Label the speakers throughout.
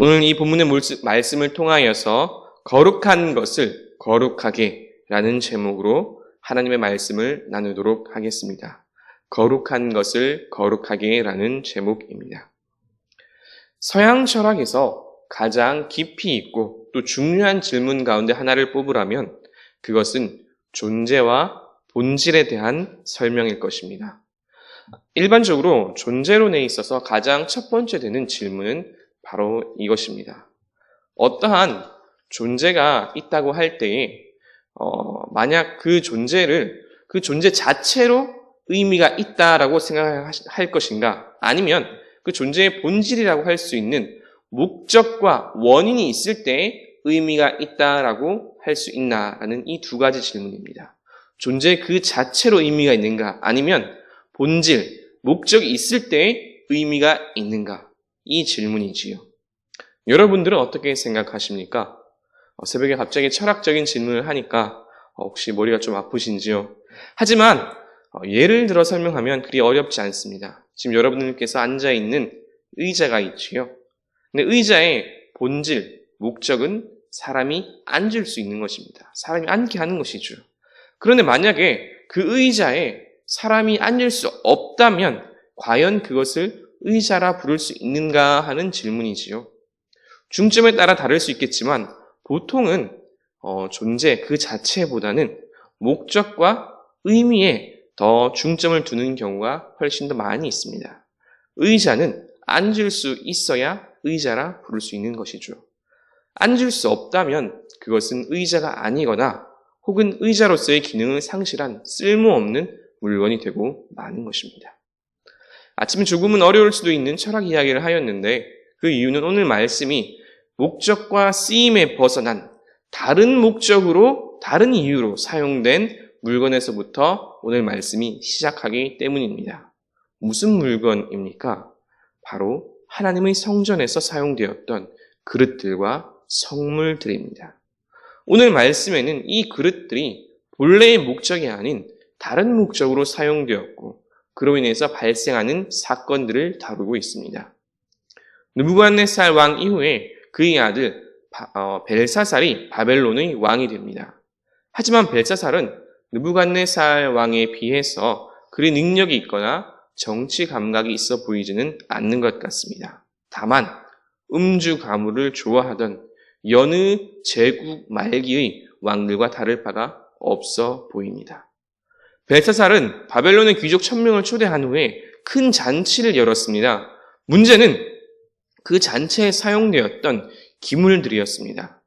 Speaker 1: 오늘 이 본문의 말씀을 통하여서 거룩한 것을 거룩하게 라는 제목으로 하나님의 말씀을 나누도록 하겠습니다. 거룩한 것을 거룩하게 라는 제목입니다. 서양 철학에서 가장 깊이 있고 또 중요한 질문 가운데 하나를 뽑으라면 그것은 존재와 본질에 대한 설명일 것입니다. 일반적으로 존재론에 있어서 가장 첫 번째 되는 질문은 바로 이것입니다. 어떠한 존재가 있다고 할 때에 만약 그 존재 자체로 의미가 있다라고 생각할 것인가, 아니면 그 존재의 본질이라고 할 수 있는 목적과 원인이 있을 때에 의미가 있다라고 할 수 있나라는 이 두 가지 질문입니다. 존재 그 자체로 의미가 있는가, 아니면 본질, 목적이 있을 때에 의미가 있는가, 이 질문이지요. 여러분들은 어떻게 생각하십니까? 새벽에 갑자기 철학적인 질문을 하니까 혹시 머리가 좀 아프신지요? 하지만 예를 들어 설명하면 그리 어렵지 않습니다. 지금 여러분들께서 앉아있는 의자가 있지요. 근데 의자의 본질, 목적은 사람이 앉을 수 있는 것입니다. 사람이 앉게 하는 것이죠. 그런데 만약에 그 의자에 사람이 앉을 수 없다면 과연 그것을 의자라 부를 수 있는가 하는 질문이지요. 중점에 따라 다를 수 있겠지만 보통은 존재 그 자체보다는 목적과 의미에 더 중점을 두는 경우가 훨씬 더 많이 있습니다. 의자는 앉을 수 있어야 의자라 부를 수 있는 것이죠. 앉을 수 없다면 그것은 의자가 아니거나 혹은 의자로서의 기능을 상실한 쓸모없는 물건이 되고 마는 것입니다. 아침에 조금은 어려울 수도 있는 철학 이야기를 하였는데 그 이유는 오늘 말씀이 목적과 쓰임에 벗어난 다른 목적으로 다른 이유로 사용된 물건에서부터 오늘 말씀이 시작하기 때문입니다. 무슨 물건입니까? 바로 하나님의 성전에서 사용되었던 그릇들과 성물들입니다. 오늘 말씀에는 이 그릇들이 본래의 목적이 아닌 다른 목적으로 사용되었고 그로 인해서 발생하는 사건들을 다루고 있습니다. 느부갓네살 왕 이후에 그의 아들 벨사살이 바벨론의 왕이 됩니다. 하지만 벨사살은 느부갓네살 왕에 비해서 그리 능력이 있거나 정치 감각이 있어 보이지는 않는 것 같습니다. 다만 음주 가무를 좋아하던 여느 제국 말기의 왕들과 다를 바가 없어 보입니다. 벨사살은 바벨론의 귀족 1000명을 초대한 후에 큰 잔치를 열었습니다. 문제는 그 잔치에 사용되었던 기물들이었습니다.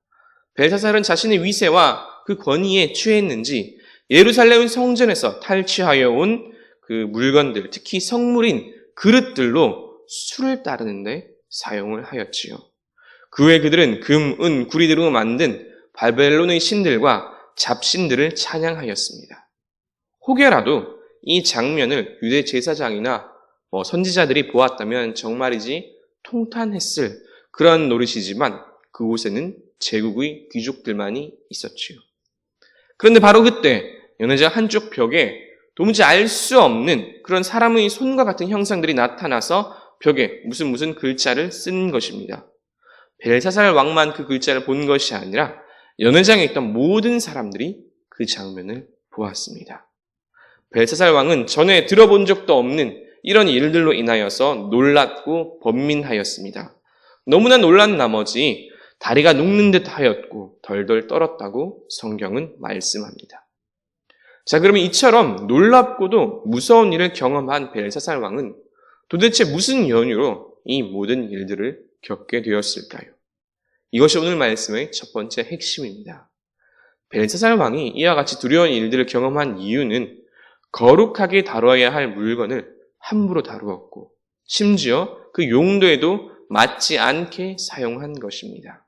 Speaker 1: 벨사살은 자신의 위세와 그 권위에 취했는지 예루살렘 성전에서 탈취하여 온 그 물건들, 특히 성물인 그릇들로 술을 따르는데 사용을 하였지요. 그 후에 그들은 금, 은, 구리 등으로 만든 바벨론의 신들과 잡신들을 찬양하였습니다. 혹여라도 이 장면을 유대 제사장이나 선지자들이 보았다면 정말이지 통탄했을 그런 노릇이지만 그곳에는 제국의 귀족들만이 있었지요. 그런데 바로 그때 연회장 한쪽 벽에 도무지 알 수 없는 그런 사람의 손과 같은 형상들이 나타나서 벽에 무슨 글자를 쓴 것입니다. 벨사살 왕만 그 글자를 본 것이 아니라 연회장에 있던 모든 사람들이 그 장면을 보았습니다. 벨사살 왕은 전에 들어본 적도 없는 이런 일들로 인하여서 놀랐고 번민하였습니다. 너무나 놀란 나머지 다리가 녹는 듯 하였고 덜덜 떨었다고 성경은 말씀합니다. 자, 그러면 이처럼 놀랍고도 무서운 일을 경험한 벨사살 왕은 도대체 무슨 연유로 이 모든 일들을 겪게 되었을까요? 이것이 오늘 말씀의 첫 번째 핵심입니다. 벨사살 왕이 이와 같이 두려운 일들을 경험한 이유는 거룩하게 다뤄야 할 물건을 함부로 다루었고 심지어 그 용도에도 맞지 않게 사용한 것입니다.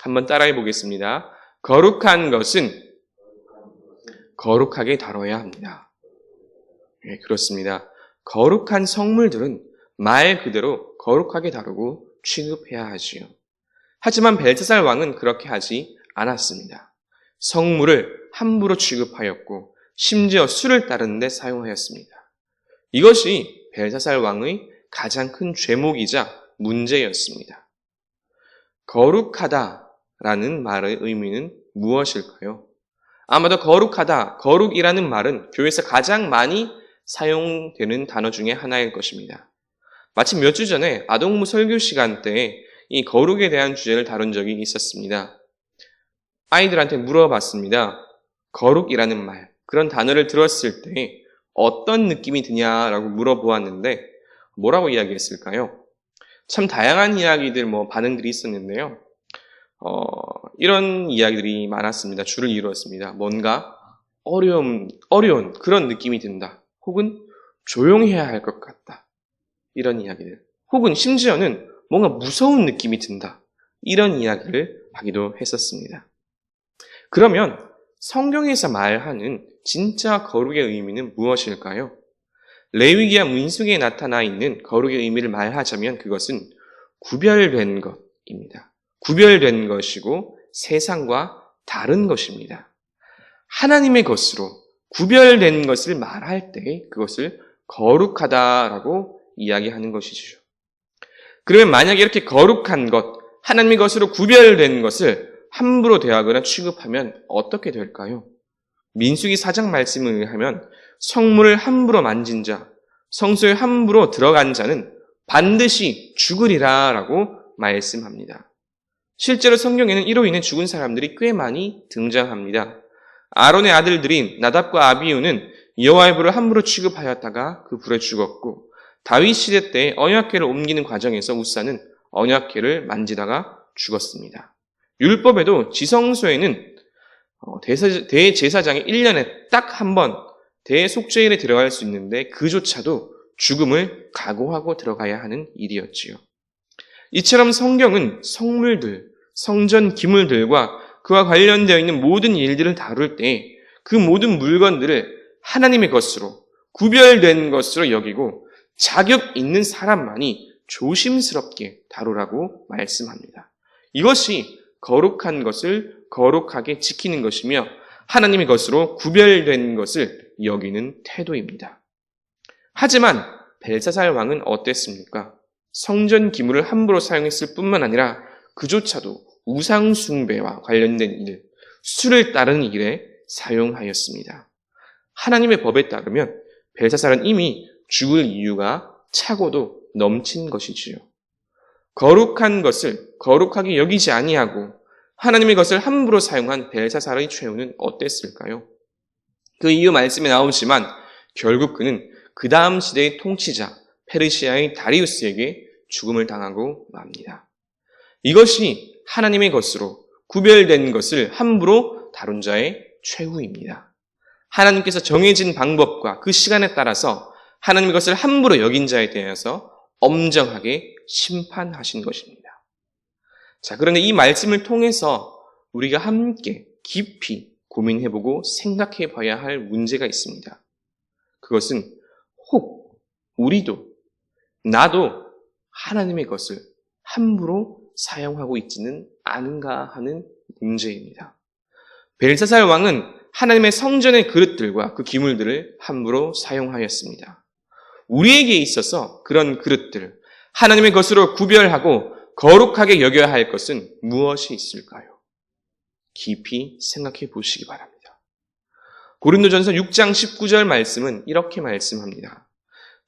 Speaker 1: 한번 따라해 보겠습니다. 거룩한 것은 거룩하게 다뤄야 합니다. 네, 그렇습니다. 거룩한 성물들은 말 그대로 거룩하게 다루고 취급해야 하지요. 하지만 벨사살 왕은 그렇게 하지 않았습니다. 성물을 함부로 취급하였고 심지어 술을 따르는 데 사용하였습니다. 이것이 벨사살 왕의 가장 큰 죄목이자 문제였습니다. 거룩하다라는 말의 의미는 무엇일까요? 아마도 거룩하다, 거룩이라는 말은 교회에서 가장 많이 사용되는 단어 중에 하나일 것입니다. 마침 몇 주 전에 아동부 설교 시간 때에 이 거룩에 대한 주제를 다룬 적이 있었습니다. 아이들한테 물어봤습니다. 거룩이라는 말, 그런 단어를 들었을 때 어떤 느낌이 드냐라고 물어보았는데 뭐라고 이야기했을까요? 참 다양한 이야기들, 반응들이 있었는데요. 이런 이야기들이 많았습니다. 줄을 이루었습니다. 뭔가 어려운 그런 느낌이 든다. 혹은 조용해야 할 것 같다. 이런 이야기들. 혹은 심지어는 뭔가 무서운 느낌이 든다. 이런 이야기를 하기도 했었습니다. 그러면 성경에서 말하는 진짜 거룩의 의미는 무엇일까요? 레위기와 민수기에 나타나 있는 거룩의 의미를 말하자면 그것은 구별된 것입니다. 구별된 것이고 세상과 다른 것입니다. 하나님의 것으로 구별된 것을 말할 때 그것을 거룩하다라고 이야기하는 것이죠. 그러면 만약에 이렇게 거룩한 것, 하나님의 것으로 구별된 것을 함부로 대하거나 취급하면 어떻게 될까요? 민수기 4장 말씀에 의하면 성물을 함부로 만진 자, 성소에 함부로 들어간 자는 반드시 죽으리라 라고 말씀합니다. 실제로 성경에는 이로 인해 죽은 사람들이 꽤 많이 등장합니다. 아론의 아들들인 나답과 아비후는 여호와의 불을 함부로 취급하였다가 그 불에 죽었고, 다윗 시대 때 언약궤를 옮기는 과정에서 우사는 언약궤를 만지다가 죽었습니다. 율법에도 지성소에는 대제사장이 1년에 딱 한 번 대속죄일에 들어갈 수 있는데 그조차도 죽음을 각오하고 들어가야 하는 일이었지요. 이처럼 성경은 성물들, 성전 기물들과 그와 관련되어 있는 모든 일들을 다룰 때 그 모든 물건들을 하나님의 것으로 구별된 것으로 여기고 자격 있는 사람만이 조심스럽게 다루라고 말씀합니다. 이것이 거룩한 것을 거룩하게 지키는 것이며 하나님의 것으로 구별된 것을 여기는 태도입니다. 하지만 벨사살 왕은 어땠습니까? 성전 기물을 함부로 사용했을 뿐만 아니라 그조차도 우상 숭배와 관련된 일, 술을 따르는 일에 사용하였습니다. 하나님의 법에 따르면 벨사살은 이미 죽을 이유가 차고도 넘친 것이지요. 거룩한 것을 거룩하게 여기지 아니하고 하나님의 것을 함부로 사용한 벨사살의 최후는 어땠을까요? 그 이유 말씀에 나오지만 결국 그는 그 다음 시대의 통치자 페르시아의 다리우스에게 죽음을 당하고 맙니다. 이것이 하나님의 것으로 구별된 것을 함부로 다룬 자의 최후입니다. 하나님께서 정해진 방법과 그 시간에 따라서 하나님의 것을 함부로 여긴 자에 대해서 엄정하게 심판하신 것입니다. 자, 그런데 이 말씀을 통해서 우리가 함께 깊이 고민해보고 생각해봐야 할 문제가 있습니다. 그것은 혹 우리도 나도 하나님의 것을 함부로 사용하고 있지는 않은가 하는 문제입니다. 벨사살 왕은 하나님의 성전의 그릇들과 그 기물들을 함부로 사용하였습니다. 우리에게 있어서 그런 그릇들, 하나님의 것으로 구별하고 거룩하게 여겨야 할 것은 무엇이 있을까요? 깊이 생각해 보시기 바랍니다. 고린도전서 6장 19절 말씀은 이렇게 말씀합니다.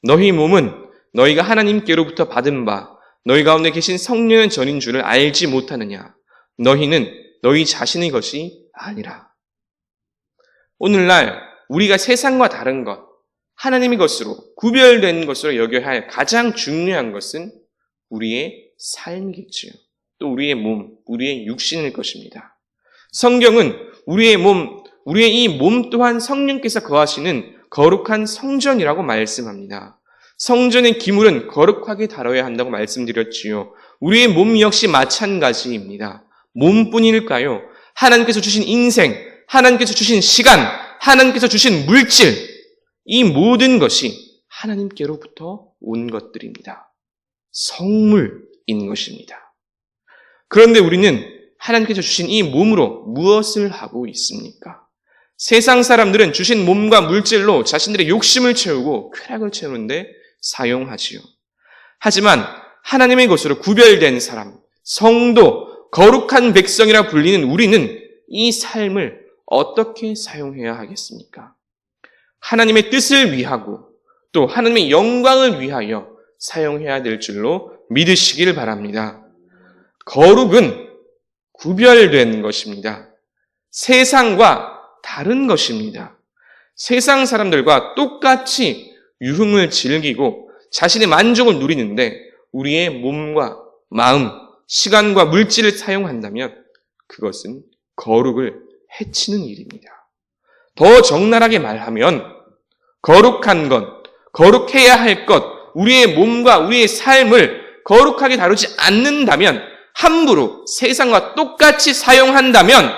Speaker 1: 너희 몸은 너희가 하나님께로부터 받은 바 너희 가운데 계신 성령의 전인 줄을 알지 못하느냐? 너희는 너희 자신의 것이 아니라. 오늘날 우리가 세상과 다른 것, 하나님의 것으로 구별된 것으로 여겨야 할 가장 중요한 것은 우리의 삶이겠지요. 또 우리의 몸, 우리의 육신일 것입니다. 성경은 우리의 몸, 우리의 이 몸 또한 성령께서 거하시는 거룩한 성전이라고 말씀합니다. 성전의 기물은 거룩하게 다뤄야 한다고 말씀드렸지요. 우리의 몸 역시 마찬가지입니다. 몸뿐일까요? 하나님께서 주신 인생, 하나님께서 주신 시간, 하나님께서 주신 물질, 이 모든 것이 하나님께로부터 온 것들입니다. 성물인 것입니다. 그런데 우리는 하나님께서 주신 이 몸으로 무엇을 하고 있습니까? 세상 사람들은 주신 몸과 물질로 자신들의 욕심을 채우고 쾌락을 채우는데 사용하지요. 하지만 하나님의 것으로 구별된 사람, 성도, 거룩한 백성이라 불리는 우리는 이 삶을 어떻게 사용해야 하겠습니까? 하나님의 뜻을 위하고 또 하나님의 영광을 위하여 사용해야 될 줄로 믿으시길 바랍니다. 거룩은 구별된 것입니다. 세상과 다른 것입니다. 세상 사람들과 똑같이 유흥을 즐기고 자신의 만족을 누리는데 우리의 몸과 마음, 시간과 물질을 사용한다면 그것은 거룩을 해치는 일입니다. 더 적나라하게 말하면 거룩한 것, 거룩해야 할 것, 우리의 몸과 우리의 삶을 거룩하게 다루지 않는다면, 함부로 세상과 똑같이 사용한다면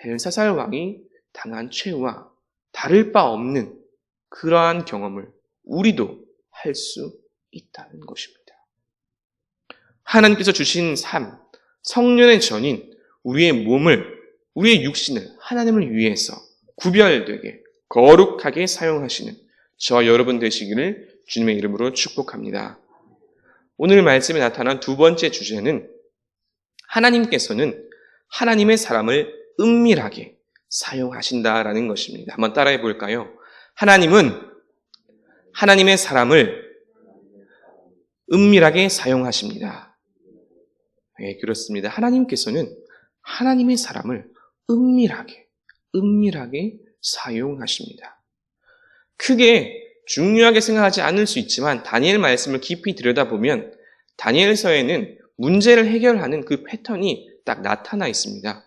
Speaker 1: 벨사살 왕이 당한 최후와 다를 바 없는 그러한 경험을 우리도 할 수 있다는 것입니다. 하나님께서 주신 삶, 성령의 전인 우리의 몸을, 우리의 육신을 하나님을 위해서 구별되게 거룩하게 사용하시는 저와 여러분 되시기를 주님의 이름으로 축복합니다. 오늘 말씀에 나타난 두 번째 주제는 하나님께서는 하나님의 사람을 은밀하게 사용하신다라는 것입니다. 한번 따라해 볼까요? 하나님은 하나님의 사람을 은밀하게 사용하십니다. 네, 그렇습니다. 하나님께서는 하나님의 사람을 은밀하게 사용하십니다. 크게 중요하게 생각하지 않을 수 있지만 다니엘 말씀을 깊이 들여다보면 다니엘서에는 문제를 해결하는 그 패턴이 딱 나타나 있습니다.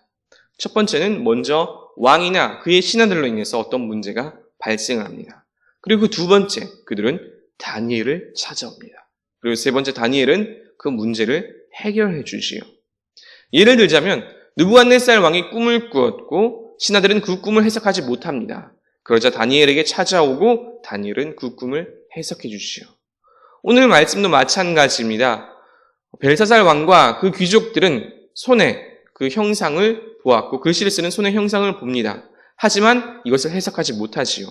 Speaker 1: 첫 번째는 먼저 왕이나 그의 신하들로 인해서 어떤 문제가 발생을 합니다. 그리고 그 두 번째, 그들은 다니엘을 찾아옵니다. 그리고 세 번째, 다니엘은 그 문제를 해결해 주시요. 예를 들자면 느부갓네살 왕이 꿈을 꾸었고 신하들은 그 꿈을 해석하지 못합니다. 그러자 다니엘에게 찾아오고 다니엘은 그 꿈을 해석해 주시오. 오늘 말씀도 마찬가지입니다. 벨사살 왕과 그 귀족들은 손에 그 형상을 보았고 글씨를 쓰는 손의 형상을 봅니다. 하지만 이것을 해석하지 못하지요.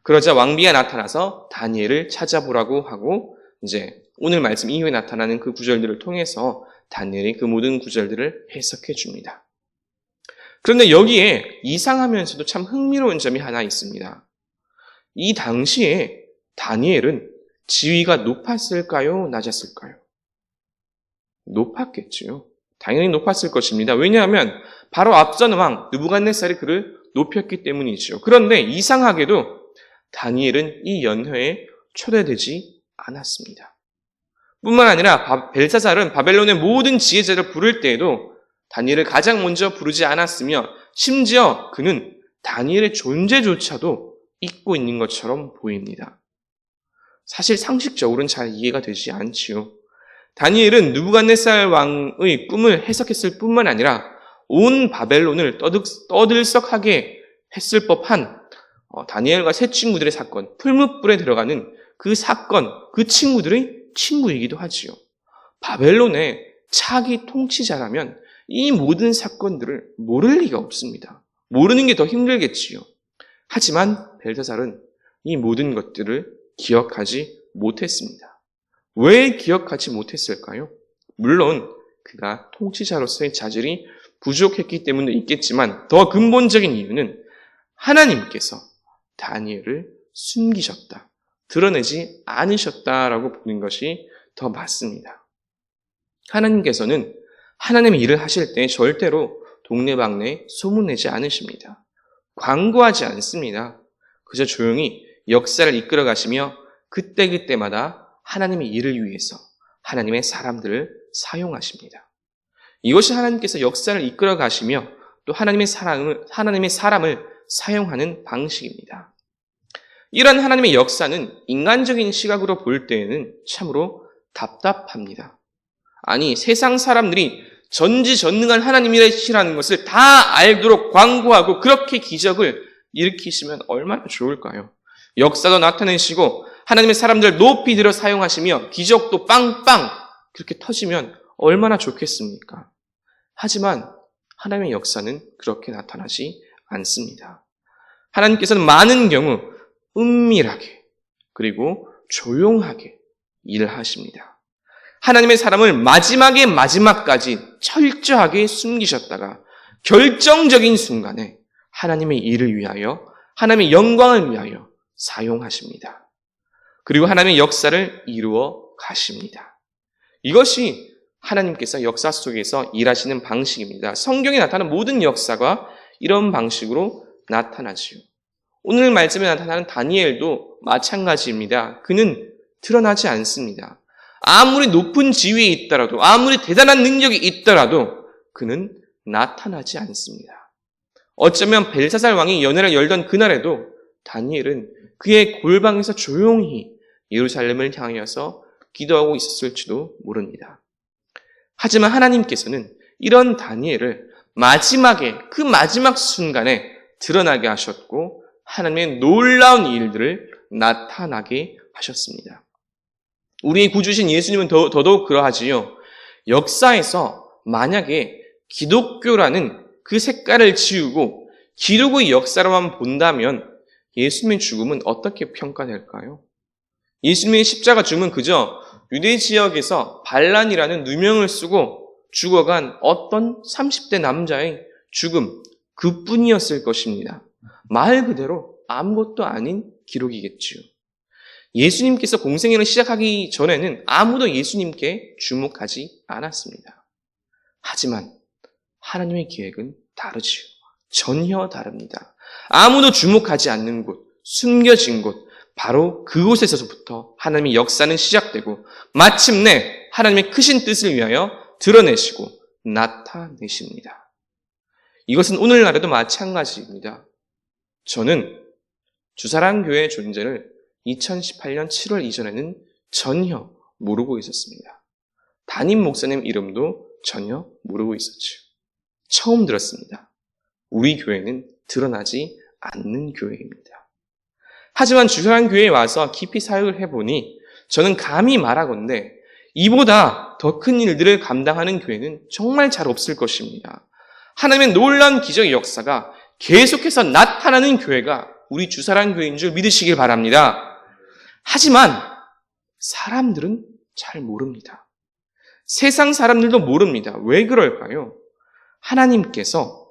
Speaker 1: 그러자 왕비가 나타나서 다니엘을 찾아보라고 하고 이제 오늘 말씀 이후에 나타나는 그 구절들을 통해서 다니엘이 그 모든 구절들을 해석해 줍니다. 그런데 여기에 이상하면서도 참 흥미로운 점이 하나 있습니다. 이 당시에 다니엘은 지위가 높았을까요? 낮았을까요? 높았겠지요. 당연히 높았을 것입니다. 왜냐하면 바로 앞선 왕 느부갓네살이 그를 높였기 때문이죠. 그런데 이상하게도 다니엘은 이 연회에 초대되지 않았습니다. 뿐만 아니라 벨사살은 바벨론의 모든 지혜자를 부를 때에도 다니엘을 가장 먼저 부르지 않았으며 심지어 그는 다니엘의 존재조차도 잊고 있는 것처럼 보입니다. 사실 상식적으로는 잘 이해가 되지 않지요. 다니엘은 느부갓네살 왕의 꿈을 해석했을 뿐만 아니라 온 바벨론을 떠들썩하게 했을 법한 다니엘과 세 친구들의 사건, 풀무불에 들어가는 그 사건, 그 친구들의 친구이기도 하지요. 바벨론의 차기 통치자라면 이 모든 사건들을 모를 리가 없습니다. 모르는 게 더 힘들겠지요. 하지만 벨사살은 이 모든 것들을 기억하지 못했습니다. 왜 기억하지 못했을까요? 물론 그가 통치자로서의 자질이 부족했기 때문도 있겠지만 더 근본적인 이유는 하나님께서 다니엘을 숨기셨다, 드러내지 않으셨다라고 보는 것이 더 맞습니다. 하나님께서는 하나님의 일을 하실 때 절대로 동네방네 소문내지 않으십니다. 광고하지 않습니다. 그저 조용히 역사를 이끌어 가시며 그때그때마다 하나님의 일을 위해서 하나님의 사람들을 사용하십니다. 이것이 하나님께서 역사를 이끌어 가시며 또 하나님의 사람을 사용하는 방식입니다. 이러한 하나님의 역사는 인간적인 시각으로 볼 때에는 참으로 답답합니다. 아니, 세상 사람들이 전지전능한 하나님이시라는 것을 다 알도록 광고하고 그렇게 기적을 일으키시면 얼마나 좋을까요? 역사도 나타내시고 하나님의 사람들 높이 들어 사용하시며 기적도 빵빵 그렇게 터지면 얼마나 좋겠습니까? 하지만 하나님의 역사는 그렇게 나타나지 않습니다. 하나님께서는 많은 경우 은밀하게 그리고 조용하게 일을 하십니다. 하나님의 사람을 마지막의 마지막까지 철저하게 숨기셨다가 결정적인 순간에 하나님의 일을 위하여, 하나님의 영광을 위하여 사용하십니다. 그리고 하나님의 역사를 이루어 가십니다. 이것이 하나님께서 역사 속에서 일하시는 방식입니다. 성경에 나타나는 모든 역사가 이런 방식으로 나타나지요. 오늘 말씀에 나타나는 다니엘도 마찬가지입니다. 그는 드러나지 않습니다. 아무리 높은 지위에 있더라도, 아무리 대단한 능력이 있더라도 그는 나타나지 않습니다. 어쩌면 벨사살 왕이 연회를 열던 그날에도 다니엘은 그의 골방에서 조용히 예루살렘을 향하여서 기도하고 있었을지도 모릅니다. 하지만 하나님께서는 이런 다니엘을 마지막에, 그 마지막 순간에 드러나게 하셨고 하나님의 놀라운 일들을 나타나게 하셨습니다. 우리의 구주신 예수님은 더더욱 그러하지요. 역사에서 만약에 기독교라는 그 색깔을 지우고 기록의 역사로만 본다면 예수님의 죽음은 어떻게 평가될까요? 예수님의 십자가 죽음은 그저 유대 지역에서 반란이라는 누명을 쓰고 죽어간 어떤 30대 남자의 죽음, 그뿐이었을 것입니다. 말 그대로 아무것도 아닌 기록이겠지요. 예수님께서 공생애를 시작하기 전에는 아무도 예수님께 주목하지 않았습니다. 하지만 하나님의 계획은 다르지요. 전혀 다릅니다. 아무도 주목하지 않는 곳, 숨겨진 곳, 바로 그곳에서부터 하나님의 역사는 시작되고 마침내 하나님의 크신 뜻을 위하여 드러내시고 나타내십니다. 이것은 오늘날에도 마찬가지입니다. 저는 주사랑교회의 존재를 2018년 7월 이전에는 전혀 모르고 있었습니다. 담임 목사님 이름도 전혀 모르고 있었죠. 처음 들었습니다. 우리 교회는 드러나지 않는 교회입니다. 하지만 주사랑교회에 와서 깊이 사역을 해보니 저는 감히 말하건대 이보다 더 큰 일들을 감당하는 교회는 정말 잘 없을 것입니다. 하나님의 놀라운 기적의 역사가 계속해서 나타나는 교회가 우리 주사랑교회인 줄 믿으시길 바랍니다. 하지만 사람들은 잘 모릅니다. 세상 사람들도 모릅니다. 왜 그럴까요? 하나님께서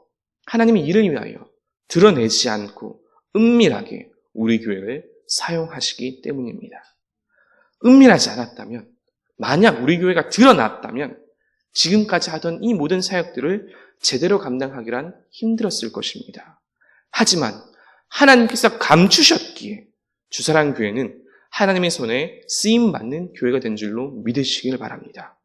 Speaker 1: 하나님의 일을 위하여 드러내지 않고 은밀하게 우리 교회를 사용하시기 때문입니다. 은밀하지 않았다면, 만약 우리 교회가 드러났다면 지금까지 하던 이 모든 사역들을 제대로 감당하기란 힘들었을 것입니다. 하지만 하나님께서 감추셨기에 주사랑교회는 하나님의 손에 쓰임받는 교회가 된 줄로 믿으시길 바랍니다.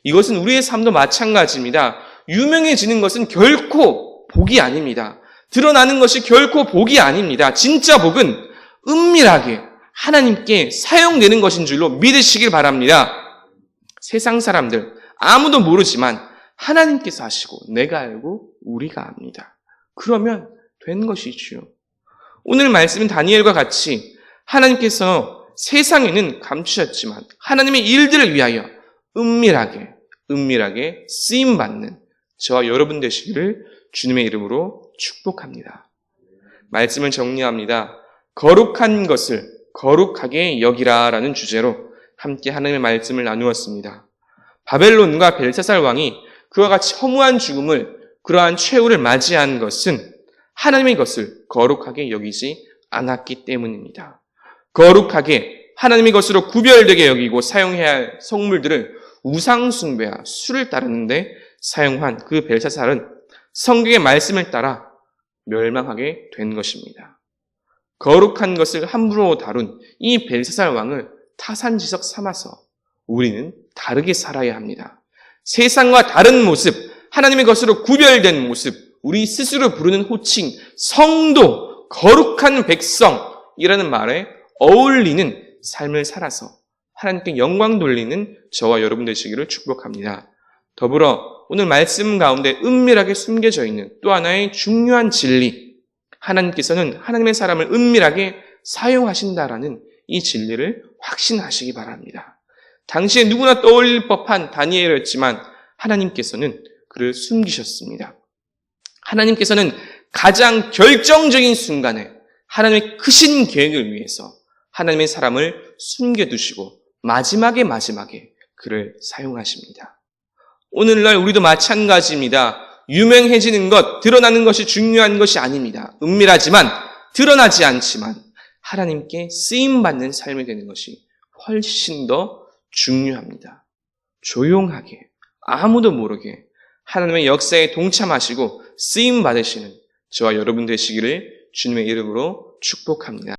Speaker 1: 이것은 우리의 삶도 마찬가지입니다. 유명해지는 것은 결코 복이 아닙니다. 드러나는 것이 결코 복이 아닙니다. 진짜 복은 은밀하게 하나님께 사용되는 것인 줄로 믿으시길 바랍니다. 세상 사람들 아무도 모르지만 하나님께서 하시고 내가 알고 우리가 압니다. 그러면 된 것이지요. 오늘 말씀은 다니엘과 같이 하나님께서 세상에는 감추셨지만 하나님의 일들을 위하여 은밀하게 쓰임받는 저와 여러분 되시기를 주님의 이름으로 축복합니다. 말씀을 정리합니다. 거룩한 것을 거룩하게 여기라 라는 주제로 함께 하나님의 말씀을 나누었습니다. 바벨론과 벨사살 왕이 그와 같이 허무한 죽음을, 그러한 최후를 맞이한 것은 하나님의 것을 거룩하게 여기지 않았기 때문입니다. 거룩하게 하나님의 것으로 구별되게 여기고 사용해야 할 성물들을 우상숭배와 술을 따르는데 사용한 그 벨사살은 성경의 말씀을 따라 멸망하게 된 것입니다. 거룩한 것을 함부로 다룬 이 벨사살 왕을 타산지석 삼아서 우리는 다르게 살아야 합니다. 세상과 다른 모습, 하나님의 것으로 구별된 모습, 우리 스스로 부르는 호칭, 성도, 거룩한 백성이라는 말에 어울리는 삶을 살아서 하나님께 영광 돌리는 저와 여러분 되시기를 축복합니다. 더불어 오늘 말씀 가운데 은밀하게 숨겨져 있는 또 하나의 중요한 진리, 하나님께서는 하나님의 사람을 은밀하게 사용하신다라는 이 진리를 확신하시기 바랍니다. 당시에 누구나 떠올릴 법한 다니엘이었지만 하나님께서는 그를 숨기셨습니다. 하나님께서는 가장 결정적인 순간에 하나님의 크신 계획을 위해서 하나님의 사람을 숨겨두시고 마지막에 그를 사용하십니다. 오늘날 우리도 마찬가지입니다. 유명해지는 것, 드러나는 것이 중요한 것이 아닙니다. 은밀하지만, 드러나지 않지만 하나님께 쓰임받는 삶이 되는 것이 훨씬 더 중요합니다. 조용하게, 아무도 모르게 하나님의 역사에 동참하시고 쓰임받으시는 저와 여러분 되시기를 주님의 이름으로 축복합니다.